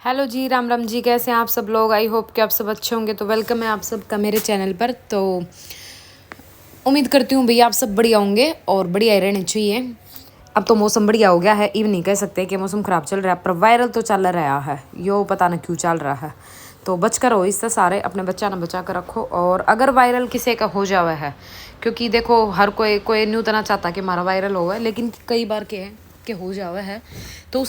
Hello जी, राम राम जी। कैसे हैं आप सब लोग? आई होप कि आप सब अच्छे होंगे। तो वेलकम है आप सबका मेरे चैनल पर। तो उम्मीद करती हूँ भैया आप सब बढ़िया होंगे और बढ़िया ही रहने चाहिए। अब तो मौसम बढ़िया हो गया है, इवन नहीं कह सकते कि मौसम ख़राब चल रहा है, पर वायरल तो चल रहा है, यो पता नहीं क्यों चल रहा है। तो बच कर हो इससे, सारे अपने बच्चा ना बचा कर रखो। और अगर वायरल किसी का हो जावा है, क्योंकि देखो हर कोई न्यू तना चाहता कि हमारा वायरल होगा, लेकिन कई बार के है कि हो जावा है तो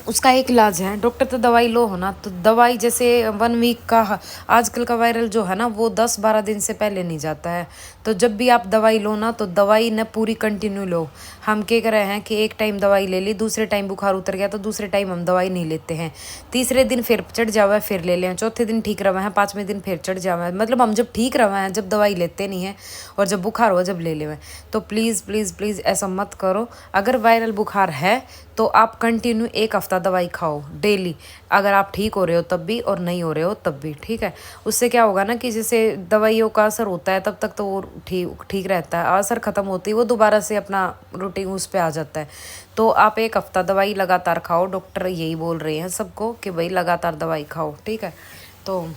उसका एक इलाज है। डॉक्टर तो दवाई लो हो ना, तो दवाई जैसे 1 वीक का आजकल का वायरल जो है ना, वो 10-12 दिन से पहले नहीं जाता है। तो जब भी आप दवाई लो ना, तो दवाई ना पूरी कंटिन्यू लो। हम क्या कर रहे हैं कि एक टाइम दवाई ले ली, दूसरे टाइम बुखार उतर गया तो दूसरे टाइम हम दवाई नहीं लेते हैं। तीसरे दिन फिर चढ़ जावा फिर ले लें, चौथे दिन ठीक रहा है, 5वें दिन फिर चढ़ जावा है। मतलब हम जब ठीक रहा है जब दवाई लेते नहीं हैं, और जब बुखार हो जब ले लें। तो प्लीज़ प्लीज़ प्लीज़ ऐसा मत करो। अगर वायरल बुखार है तो आप कंटिन्यू 1 हफ्ता दवाई खाओ डेली। अगर आप ठीक हो रहे हो तब भी और नहीं हो रहे हो तब भी, ठीक है। उससे क्या होगा ना कि जैसे दवाइयों का असर होता है तब तक तो वो ठीक रहता है, असर ख़त्म होती है वो दोबारा से अपना रूटीन उस पर आ जाता है। तो आप 1 हफ्ता दवाई लगातार खाओ। डॉक्टर यही बोल रहे हैं सबको कि भाई लगातार दवाई खाओ, ठीक है। तो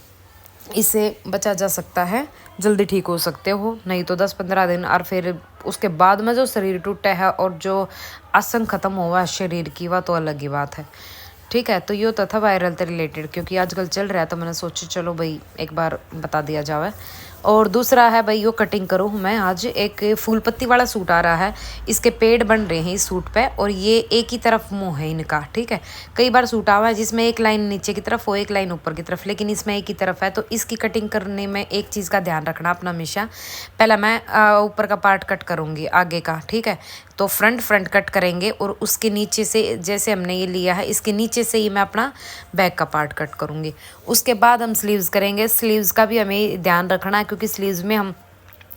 इससे बचा जा सकता है, जल्दी ठीक हो सकते हो। नहीं तो 10-15 दिन और फिर उसके बाद में जो शरीर टूटा है और जो असंग खत्म हुआ है शरीर की, वह तो अलग ही बात है, ठीक है। तो ये तो था वायरल से रिलेटेड, क्योंकि आजकल चल रहा है तो मैंने सोचा चलो भाई एक बार बता दिया जाए। और दूसरा है भाई, यो कटिंग करूँ मैं आज। एक फूल पत्ती वाला सूट आ रहा है, इसके पेड़ बन रहे हैं इस सूट पे, और ये एक ही तरफ मुंह है इनका, ठीक है। कई बार सूट आवा है जिसमें एक लाइन नीचे की तरफ हो एक लाइन ऊपर की तरफ, लेकिन इसमें एक ही तरफ है। तो इसकी कटिंग करने में एक चीज़ का ध्यान रखना अपना हमेशा। पहला मैं ऊपर का पार्ट कट करूँगी आगे का, ठीक है। तो फ्रंट कट करेंगे और उसके नीचे से, जैसे हमने ये लिया है इसके नीचे से ही मैं अपना बैक का पार्ट कट करूँगी। उसके बाद हम स्लीव्स करेंगे। स्लीव्स का भी हमें ध्यान रखना है, क्योंकि स्लीव्स में हम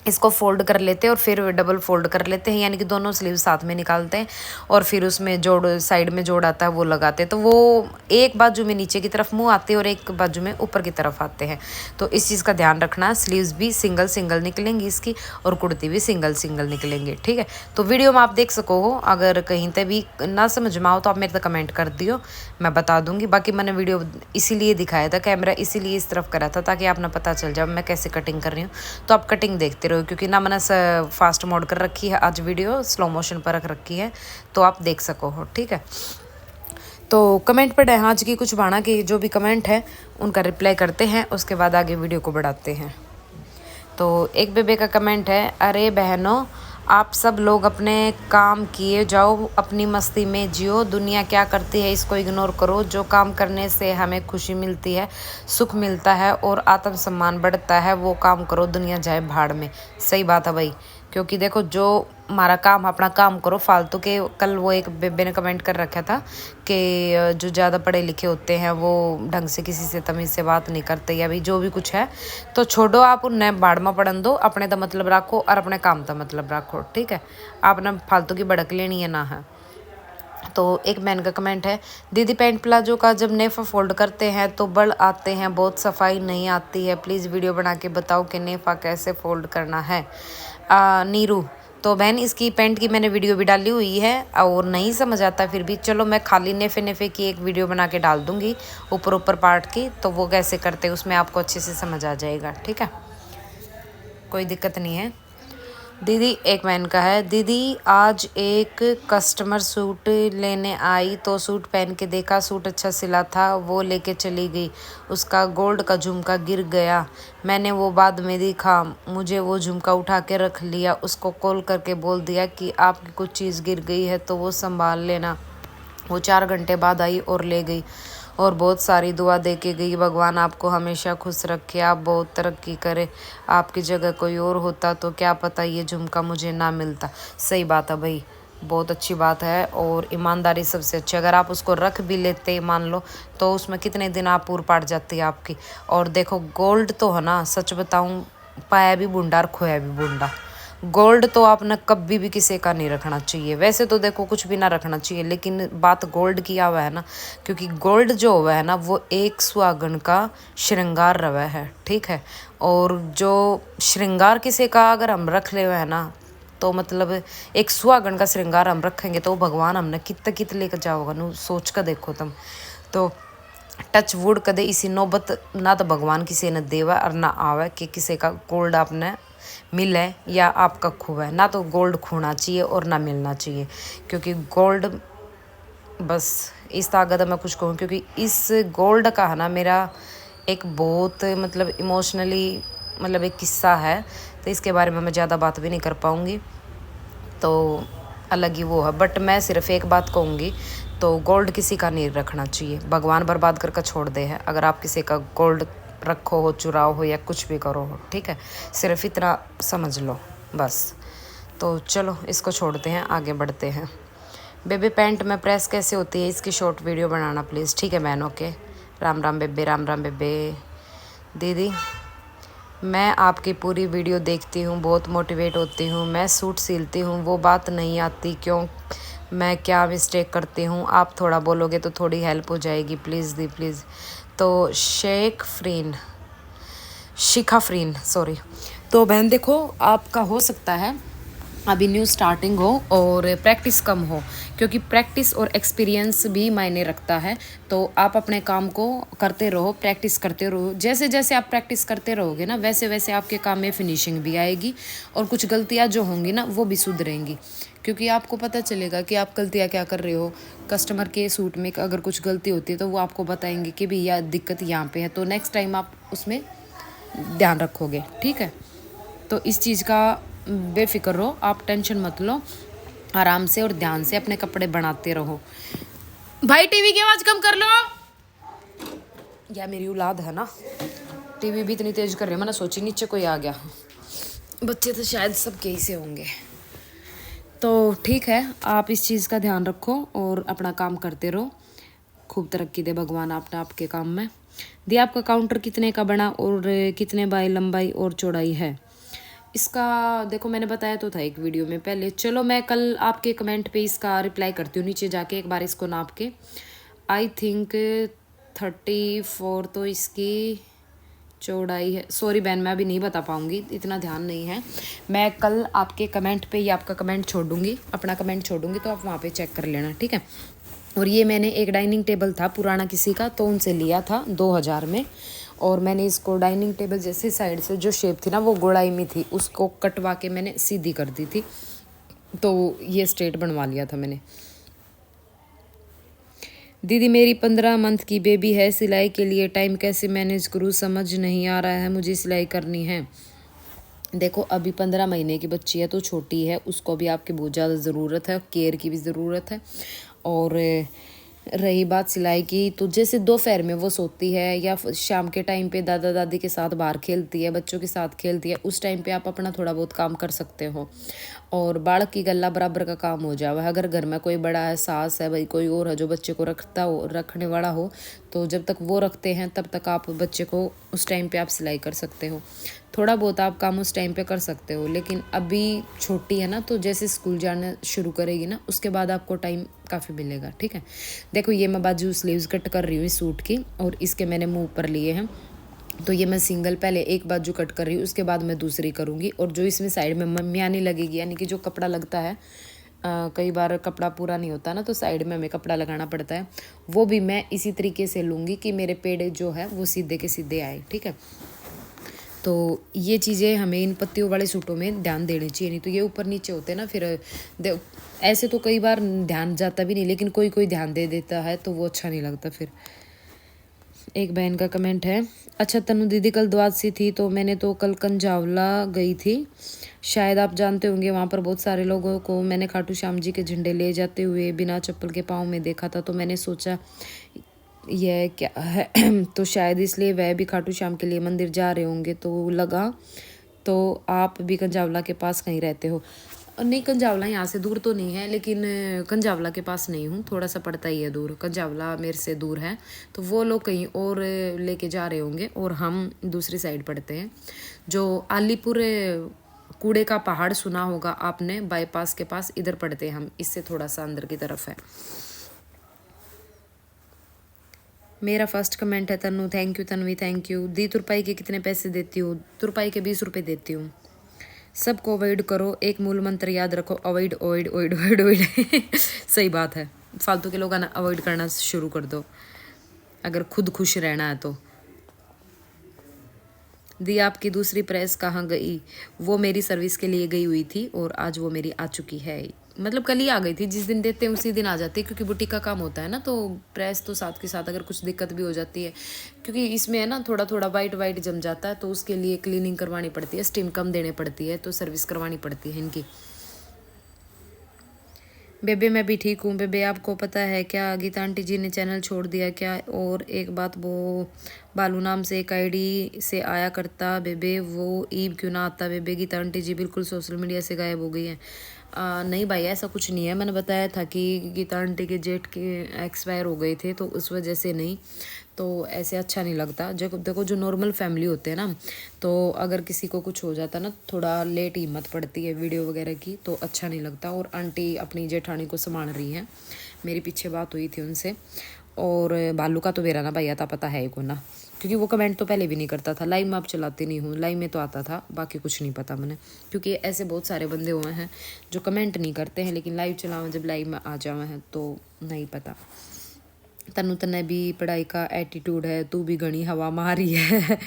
इसको फोल्ड कर लेते हैं और फिर डबल फोल्ड कर लेते हैं, यानी कि दोनों स्लीव साथ में निकालते हैं और फिर उसमें जोड़, साइड में जोड़ आता है वो लगाते हैं। तो वो एक बाजू में नीचे की तरफ मुंह आते हैं और एक बाजू में ऊपर की तरफ आते हैं। तो इस चीज़ का ध्यान रखना है। स्लीव्स भी सिंगल सिंगल निकलेंगी इसकी, और कुर्ती भी सिंगल सिंगल निकलेंगे, ठीक है। तो वीडियो में आप देख सको हो, अगर कहीं तक भी ना समझ में आओ तो आप मेरे तक कमेंट कर दियो, मैं बता दूंगी। बाकी मैंने वीडियो इसीलिए दिखाया था, कैमरा इसीलिए इस तरफ करा था ताकि आपने पता चल जाए मैं कैसे कटिंग कर रही हूँ। तो आप कटिंग देखते रहो, क्योंकि ना मैंने फास्ट मोड कर रखी है, आज वीडियो स्लो मोशन पर रख रखी है, तो आप देख सको हो, ठीक है। तो कमेंट पढ़े हैं आज की कुछ भाणा की, जो भी कमेंट है उनका रिप्लाई करते हैं, उसके बाद आगे वीडियो को बढ़ाते हैं। तो एक बेबे का कमेंट है, अरे बहनों आप सब लोग अपने काम किए जाओ, अपनी मस्ती में जियो, दुनिया क्या करती है इसको इग्नोर करो। जो काम करने से हमें खुशी मिलती है, सुख मिलता है और आत्मसम्मान बढ़ता है, वो काम करो, दुनिया जाए भाड़ में। सही बात है भाई, क्योंकि देखो जो हमारा काम, अपना काम करो फालतू के। कल वो एक बेबे ने कमेंट कर रखा था कि जो ज़्यादा पढ़े लिखे होते हैं वो ढंग से किसी से तमीज़ से बात नहीं करते, या भी जो भी कुछ है तो छोड़ो, आप उन्हें बाड़ में पड़न दो, अपने तो मतलब रखो और अपने काम का मतलब रखो, ठीक है। आपने फालतू की भड़क लेनी है ना है। तो एक मैन का कमेंट है, दीदी पैंट प्लाजो का जब नेफा फोल्ड करते हैं तो बल आते हैं, बहुत सफाई नहीं आती है, प्लीज़ वीडियो बना के बताओ कि नेफा कैसे फोल्ड करना है। नीरू, तो बहन इसकी पैंट की मैंने वीडियो भी डाली हुई है, और नहीं समझ आता फिर भी चलो मैं खाली नेफे नेफे की एक वीडियो बना के डाल दूंगी ऊपर पार्ट की, तो वो कैसे करते उसमें आपको अच्छे से समझ आ जाएगा, ठीक है, कोई दिक्कत नहीं है। दीदी एक मैन का है, दीदी आज एक कस्टमर सूट लेने आई तो सूट पहन के देखा, सूट अच्छा सिला था, वो लेके चली गई, उसका गोल्ड का झुमका गिर गया, मैंने वो बाद में देखा, मुझे वो झुमका उठा के रख लिया, उसको कॉल करके बोल दिया कि आपकी कुछ चीज़ गिर गई है तो वो संभाल लेना। वो 4 घंटे बाद आई और ले गई और बहुत सारी दुआ दे के गई, भगवान आपको हमेशा खुश रखे, आप बहुत तरक्की करे, आपकी जगह कोई और होता तो क्या पता ये झुमका मुझे ना मिलता। सही बात है भाई, बहुत अच्छी बात है, और ईमानदारी सबसे अच्छी। अगर आप उसको रख भी लेते मान लो, तो उसमें कितने दिन आप पूर पाट जाती है आपकी। और देखो गोल्ड तो है ना, सच बताऊँ, पाया भी बूंदा और खोया भी बूंदा। गोल्ड तो आपने कभी भी किसी का नहीं रखना चाहिए, वैसे तो देखो कुछ भी ना रखना चाहिए, लेकिन बात गोल्ड की आवा है ना, क्योंकि गोल्ड जो हुआ है ना वो एक सुहागन का श्रृंगार रवा है, ठीक है। और जो श्रृंगार किसी का अगर हम रख ले हुए है ना, तो मतलब एक सुहागन का श्रृंगार हम रखेंगे तो भगवान हमने कित कित लेकर जाओगा नू, सोच कर देखो तुम। तो टच वुड कदे इसी नौबत ना तो भगवान किसी ने देवा और ना आवे कि किसी का गोल्ड आपने मिले या आपका खोए। ना तो गोल्ड खोना चाहिए और ना मिलना चाहिए, क्योंकि गोल्ड बस इस ताकत मैं कुछ कहूँ, क्योंकि इस गोल्ड का है ना मेरा एक बहुत मतलब इमोशनली मतलब एक किस्सा है, तो इसके बारे में मैं ज़्यादा बात भी नहीं कर पाऊँगी, तो अलग ही वो है। बट मैं सिर्फ एक बात कहूँगी, तो गोल्ड किसी का नहीं रखना चाहिए, भगवान बर्बाद करके छोड़ दे है अगर आप किसी का गोल्ड रखो हो, चुराओ हो या कुछ भी करो हो, ठीक है। सिर्फ इतना समझ लो बस। तो चलो इसको छोड़ते हैं, आगे बढ़ते हैं। बेबी पैंट में प्रेस कैसे होती है इसकी शॉर्ट वीडियो बनाना प्लीज़, ठीक है बहन, ओके। राम राम बेबे, राम राम बेबे। दीदी मैं आपकी पूरी वीडियो देखती हूँ, बहुत मोटिवेट होती हूँ। मैं सूट सिलती हूँ, वो बात नहीं आती क्यों, मैं क्या मिस्टेक करती हूँ, आप थोड़ा बोलोगे तो थोड़ी हेल्प हो जाएगी प्लीज़ दी प्लीज़। तो शिखा फ्रीन सॉरी। तो बहन देखो, आपका हो सकता है अभी न्यू स्टार्टिंग हो और प्रैक्टिस कम हो, क्योंकि प्रैक्टिस और एक्सपीरियंस भी मायने रखता है। तो आप अपने काम को करते रहो, प्रैक्टिस करते रहो। जैसे जैसे आप प्रैक्टिस करते रहोगे ना, वैसे वैसे आपके काम में फिनिशिंग भी आएगी और कुछ गलतियां जो होंगी ना वो भी सुधरेंगी, क्योंकि आपको पता चलेगा कि आप गलतियां क्या कर रहे हो। कस्टमर के सूट में अगर कुछ गलती होती है तो वो आपको बताएंगे कि भैया दिक्कत यहाँ पे है, तो नेक्स्ट टाइम आप उसमें ध्यान रखोगे, ठीक है। तो इस चीज़ का बेफिक्र रहो, आप टेंशन मत लो, आराम से और ध्यान से अपने कपड़े बनाते रहो। भाई टीवी की आवाज़ कम कर लो। या मेरी औलाद है ना, टीवी भी इतनी तेज कर रही है, मैंने सोची नीचे कोई आ गया। बच्चे तो शायद सब कहीं से होंगे। तो ठीक है, आप इस चीज़ का ध्यान रखो और अपना काम करते रहो। खूब तरक्की दे भगवान आपने आपके काम में। दी आपका काउंटर कितने का बना और कितने बाई लंबाई और चौड़ाई है इसका? देखो मैंने बताया तो था एक वीडियो में पहले। चलो मैं कल आपके कमेंट पे इसका रिप्लाई करती हूँ, नीचे जाके एक बार इसको नाप के। आई थिंक 34 तो इसकी चौड़ाई है। सॉरी बहन, मैं अभी नहीं बता पाऊँगी, इतना ध्यान नहीं है। मैं कल आपके कमेंट पे या आपका कमेंट छोड़ दूँगी, अपना कमेंट छोड़ दूँगी, तो आप वहाँ पे चेक कर लेना, ठीक है। और ये मैंने एक डाइनिंग टेबल था पुराना किसी का, तो उनसे लिया था 2000 में, और मैंने इसको डाइनिंग टेबल जैसे साइड से जो शेप थी ना वो गोलाई में थी, उसको कटवा के मैंने सीधी कर दी थी, तो ये स्ट्रेट बनवा लिया था मैंने। दीदी मेरी 15 मंथ की बेबी है, सिलाई के लिए टाइम कैसे मैनेज करूँ, समझ नहीं आ रहा है, मुझे सिलाई करनी है। देखो अभी 15 महीने की बच्ची है तो छोटी है, उसको भी आपकी बहुत ज़्यादा ज़रूरत है, केयर की भी ज़रूरत है। और रही बात सिलाई की, तो जैसे दोपहर में वो सोती है या शाम के टाइम पे दादा दादी के साथ बाहर खेलती है, बच्चों के साथ खेलती है, उस टाइम पे आप अपना थोड़ा बहुत काम कर सकते हो। और बालक की गला बराबर का काम हो जाए। अगर घर में कोई बड़ा है, सास है, भाई कोई और है जो बच्चे को रखने वाला हो, तो जब तक वो रखते हैं तब तक आप बच्चे को उस टाइम पे आप सिलाई कर सकते हो। थोड़ा बहुत आप काम उस टाइम पे कर सकते हो, लेकिन अभी छोटी है ना, तो जैसे स्कूल जाना शुरू करेगी ना उसके बाद आपको टाइम काफ़ी मिलेगा, ठीक है। देखो ये मैं बाजू स्लीव्स कट कर रही हूँ इस सूट की, और इसके मैंने मुँह पर लिए हैं, तो ये मैं सिंगल पहले एक बाजू कट कर रही हूँ, उसके बाद मैं दूसरी करूँगी। और जो इसमें साइड में मम्मियानी लगेगी, यानी कि जो कपड़ा लगता है, कई बार कपड़ा पूरा नहीं होता ना, तो साइड में हमें कपड़ा लगाना पड़ता है, वो भी मैं इसी तरीके से लूँगी कि मेरे पेड़ जो है वो सीधे के सीधे आए, ठीक है। तो ये चीज़ें हमें इन पत्तियों वाले सूटों में ध्यान देनी चाहिए, नहीं तो ये ऊपर नीचे होते हैं ना, फिर ऐसे तो कई बार ध्यान जाता भी नहीं, लेकिन कोई कोई ध्यान दे देता है तो वो अच्छा नहीं लगता। फिर एक बहन का कमेंट है, अच्छा तनु दीदी कल द्वादशी थी तो मैंने तो कल कंजावला गई थी, शायद आप जानते होंगे, वहाँ पर बहुत सारे लोगों को मैंने खाटू श्याम जी के झंडे ले जाते हुए बिना चप्पल के पाँव में देखा था, तो मैंने सोचा यह क्या है तो शायद इसलिए वह भी खाटू श्याम के लिए मंदिर जा रहे होंगे, तो लगा तो आप भी कंजावला के पास कहीं रहते हो। नहीं, कंजावला यहाँ से दूर तो नहीं है, लेकिन कंजावला के पास नहीं हूँ, थोड़ा सा पड़ता ही है दूर, कंजावला मेरे से दूर है, तो वो लोग कहीं और लेके जा रहे होंगे और हम दूसरी साइड पड़ते हैं। जो आलीपुर कूड़े का पहाड़ सुना होगा आपने, बाईपास के पास, इधर पड़ते हैं हम, इससे थोड़ा सा अंदर की तरफ है। मेरा फर्स्ट कमेंट है Tanu, thank you Tanvi, thank you. दी तुरपाई के कितने पैसे देती हूँ? तुरपाई के 20 रुपये देती हूँ। सबको अवॉइड करो, एक मूल मंत्र याद रखो, avoid avoid avoid avoid avoid सही बात है, फालतू के लोग आना अवॉइड करना शुरू कर दो। अगर खुद खुश रहना है तो। दी आपकी दूसरी प्रेस कहाँ गई? वो मेरी सर्विस के लिए गई हुई थी और आज वो मेरी आ चुकी है। मतलब कल ही आ गई थी, जिस दिन देते हैं उसी दिन आ जाती है, क्योंकि बुटीक का काम होता है ना, तो प्रेस तो साथ के साथ अगर कुछ दिक्कत भी हो जाती है, क्योंकि इसमें है ना थोड़ा थोड़ा वाइट वाइट जम जाता है, तो उसके लिए क्लीनिंग करवानी पड़ती है, स्टीम कम देने पड़ती है, तो सर्विस करवानी पड़ती है इनकी। बेबे मैं भी ठीक हूँ। बेबे आपको पता है क्या, गीता आंटी जी ने चैनल छोड़ दिया क्या? और एक बात, वो बालू नाम से एक आईडी से आया करता बेबे, वो ईब क्यों ना आता बेबे? गीता आंटी जी बिल्कुल सोशल मीडिया से गायब हो गई हैं। नहीं भाई ऐसा कुछ नहीं है, मैंने बताया था कि गीता आंटी के जेठ के एक्सपायर हो गए थे, तो उस वजह से नहीं। तो ऐसे अच्छा नहीं लगता। जो देखो जो नॉर्मल फैमिली होते हैं ना, तो अगर किसी को कुछ हो जाता ना, थोड़ा लेट हिम्मत पड़ती है वीडियो वगैरह की, तो अच्छा नहीं लगता। और आंटी अपनी जेठानी को संभाल रही हैं, मेरी पीछे बात हुई थी उनसे। और बालू का तो मेरा ना भाई आता पता है को ना, क्योंकि वो कमेंट तो पहले भी नहीं करता था। लाइव में आप चलाती नहीं हूँ, लाइव में तो आता था, बाकी कुछ नहीं पता मैंने, क्योंकि ऐसे बहुत सारे बंदे हुए हैं जो कमेंट नहीं करते हैं, लेकिन लाइव चलावा जब लाइव में आ जावे हैं तो नहीं पता। तनु तने भी पढ़ाई का एटीट्यूड है, तू भी घनी हवा मारी है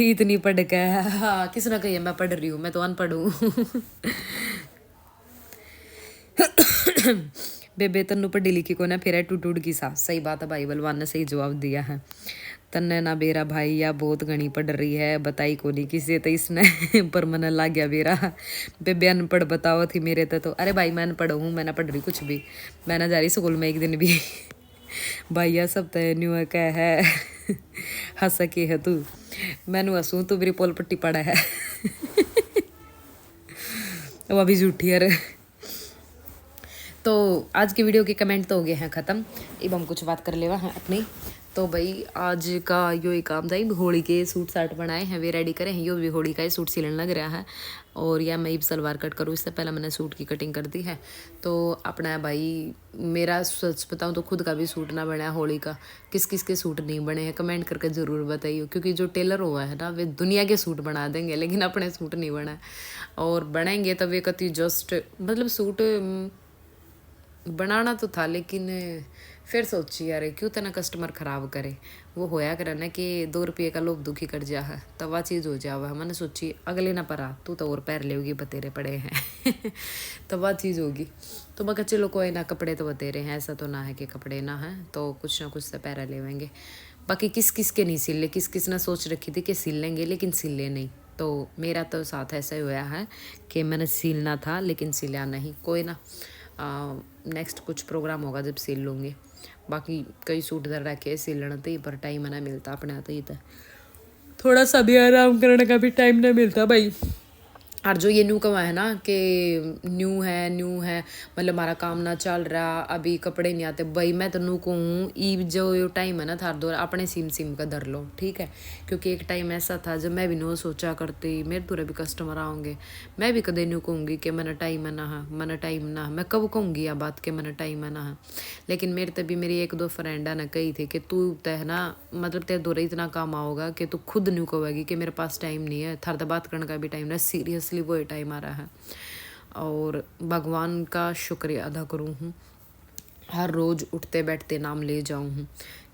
इतनी पढ़ के। हाँ किसने कही है मैं पढ़ रही हूँ, मैं तो अनपढ़ हूँ बेबे तन्नू पढ़ी लिखी को ना फिर है टूट की सास। सही बात है भाई, बलवान ने सही जवाब दिया है। तन्ने ना बेरा भाई या बहुत घनी पढ़ रही है, बताई को नहीं किसी तो इसने पर मन ला गया बेरा। बेबे अनपढ़ बताओ थी मेरे तो अरे भाई मैं अनपढ़ हूँ, मैं ना पढ़ रही कुछ भी, मैं ना जा रही स्कूल में एक दिन भी भैया सब तय न्यू क्या है हंस के है तू, मैनू हंसू तू मेरी पोल पट्टी पड़ा है वो अभी झूठी है। तो आज की वीडियो के कमेंट तो हो गए हैं ख़त्म, अब हम कुछ बात कर लेवा हैं अपनी। तो भाई आज का यो ही काम था, होली के सूट साट बनाए हैं, वे रेडी करे हैं। यो भी होली का ही सूट सिलन लग रहा है, और या मैं सलवार कट करूँ, इससे पहले मैंने सूट की कटिंग कर दी है। तो अपना भाई मेरा सच बताऊँ तो खुद का भी सूट ना बना होली का। किस किस के सूट नहीं बने हैं कमेंट करके ज़रूर बताइए, क्योंकि जो टेलर हुआ है ना वे दुनिया के सूट बना देंगे, लेकिन अपने सूट नहीं बना, और बनाएंगे तो वे कति जस्ट मतलब सूट बनाना तो था, लेकिन फिर सोची यार क्यों तना कस्टमर ख़राब करे। वो होया करे ना कि 2 रुपये का लोभ दुखी कर जा है, तब वह चीज़ हो जावा है। मैंने सोची अगले ना परा तू तो और पैर लेगी बतेरे पड़े हैं तो वह चीज़ होगी। तो मैं चलो कोई ना, कपड़े तो बतेरे हैं, ऐसा तो ना है कि कपड़े ना हैं, तो कुछ ना कुछ से पैरा लेवेंगे। बाकी किस किस के नहीं सिले, किस किस ने सोच रखी थी कि सिल लेंगे लेकिन सिले नहीं। तो मेरा तो साथ ऐसा ही हुआ है कि मैंने सिलना था लेकिन सिला नहीं। कोई ना, नेक्स्ट कुछ प्रोग्राम होगा जब सिल लूँगी। बाकी कई सूट इधर रखे के सिलना तो पर टाइम ना मिलता अपने तो, ये तो थोड़ा सा भी आराम करने का भी टाइम नहीं मिलता भाई। और जो ये न्यू कमा है ना कि न्यू है मतलब हमारा काम ना चल रहा, अभी कपड़े नहीं आते भाई, मैं तो नू को हूँ ई जो टाइम है ना थार दो अपने सिम का धर लो, ठीक है। क्योंकि एक टाइम ऐसा था जब मैं भी नो सोचा करती मेरे दूर भी कस्टमर आऊँगे, मैं भी कदे न्यू कहूँगी कि मैंने टाइम है ना है, मैंने टाइम ना है, मैं कब कहूँगी यह बात कि मैंने टाइम है ना है। लेकिन मेरे तभी मेरी 1-2 फ्रेंड है ना कही थी कि तू तय ना मतलब तेरे दूर इतना काम आओगा कि तू खुद न्यू कहेगी कि मेरे पास टाइम नहीं है, थार तो बात करने का भी टाइम ना, सीरियसली वो टाइम आ रहा है। और भगवान का शुक्रिया अदा करूँ हूँ, हर रोज़ उठते बैठते नाम ले जाऊँ हूँ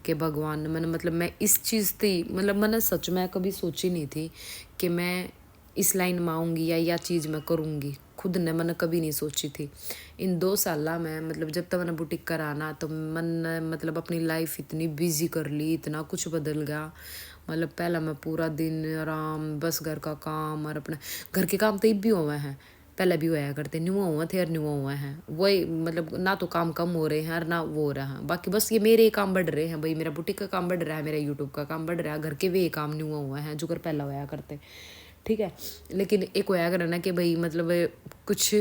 कि भगवान मैंने मतलब मैं इस चीज़ थी मतलब मैंने सच में कभी सोची नहीं थी कि मैं इस लाइन में आऊँगी या यह चीज़ मैं करूँगी, खुद ने मैंने कभी नहीं सोची थी। इन 2 साल में मतलब जब तक मैंने बुटीक कराना तो मैंने मतलब अपनी लाइफ इतनी बिजी कर ली, इतना कुछ बदल गया। मतलब पहला मैं पूरा दिन आराम बस घर का काम, और अपना घर के काम तो अब भी हुए हैं, पहले भी होया करते, न्यू हुए थे और न्यू हुए हैं वही, मतलब ना तो काम कम हो रहे हैं और ना वो हो रहा है। बाकी बस ये मेरे काम बढ़ रहे हैं भाई, मेरा बुटीक का काम बढ़ रहा है, मेरा यूट्यूब का काम बढ़ रहा है, घर के वे काम न्यू हुए हैं जो घर पहला होया करते, ठीक है। लेकिन एक होया करना कि भाई मतलब कुछ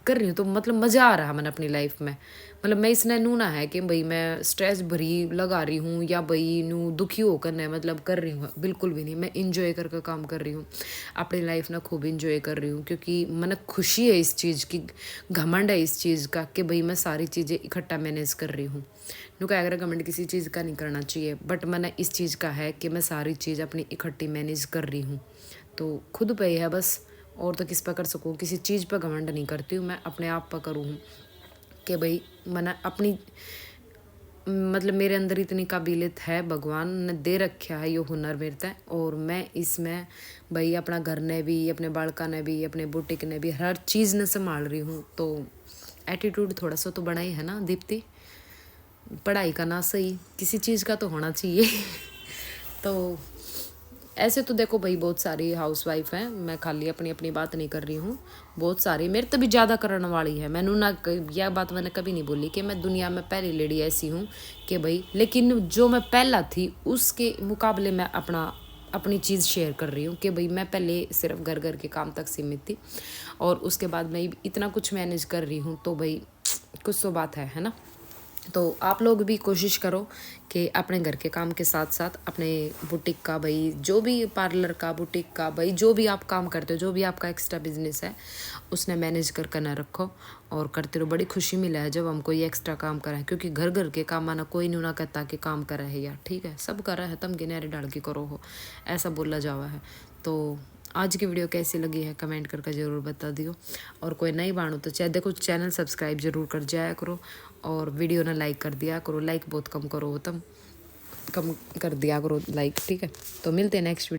कर रही हूँ तो मतलब मज़ा आ रहा है मैंने अपनी लाइफ में, मतलब मैं इसने नू ना है कि भाई मैं स्ट्रेस भरी लगा रही हूँ या भाई नू दुखी होकर न मतलब कर रही हूँ, बिल्कुल भी नहीं। मैं इंजॉय करके काम कर रही हूँ, अपनी लाइफ ना खूब इंजॉय कर रही हूँ, क्योंकि मैंने खुशी है इस चीज़ की, घमंड है इस चीज़ का कि भाई मैं सारी चीज़ें इकट्ठा मैनेज कर रही हूँ। नू क्या अगर घमंड किसी चीज़ का नहीं करना चाहिए, बट मैंने इस चीज़ का है कि मैं सारी चीज़ अपनी इकट्ठी मैनेज कर रही हूँ, तो खुद पे ही है बस, और तो किस पर कर सकूँ। किसी चीज़ पर घमंड नहीं करती हूँ, मैं अपने आप पर करूँ कि भाई मैंने अपनी मतलब मेरे अंदर इतनी काबिलियत है, भगवान ने दे रखा है ये हुनर मेरे तय, और मैं इसमें भाई अपना घर ने भी, अपने बालका ने भी, अपने बुटीक ने भी, हर चीज़ ने संभाल रही हूँ। तो एटीट्यूड थोड़ा सा तो बना ही है ना दीप्ति, पढ़ाई का ना सही, किसी चीज़ का तो होना चाहिए। तो ऐसे तो देखो भाई बहुत सारी हाउसवाइफ हैं, मैं खाली अपनी अपनी बात नहीं कर रही हूँ, बहुत सारी मेरे तो भी ज़्यादा करने वाली है। मैंने ना यह बात मैंने कभी नहीं बोली कि मैं दुनिया में पहली लेडी ऐसी हूँ कि भाई, लेकिन जो मैं पहला थी उसके मुकाबले मैं अपनी चीज़ शेयर कर रही हूँ कि भाई मैं पहले सिर्फ घर घर के काम तक सीमित थी, और उसके बाद मैं इतना कुछ मैनेज कर रही हूँ। तो भाई कुछ तो बात है ना। तो आप लोग भी कोशिश करो कि अपने घर के काम के साथ साथ अपने बुटीक का, भाई जो भी पार्लर का, बुटीक का, भाई जो भी आप काम करते हो, जो भी आपका एक्स्ट्रा बिजनेस है, उसने मैनेज कर ना रखो और करते रहो। बड़ी खुशी मिला है जब हम कोई एक्स्ट्रा काम करें, क्योंकि घर घर के काम आना कोई नहीं ना कहता कि काम करा है यार, ठीक है, सब करा है, तम गिनहरे डाल के करो हो, ऐसा बोला जावा है। तो आज की वीडियो कैसी लगी है कमेंट करके ज़रूर बता दियो, और कोई नई बाणो तो चाहे देखो चैनल सब्सक्राइब जरूर कर जाया करो, और वीडियो ना लाइक कर दिया करो, लाइक बहुत कम करो, तुम कम कर दिया करो लाइक, ठीक है। तो मिलते हैं नेक्स्ट वीडियो।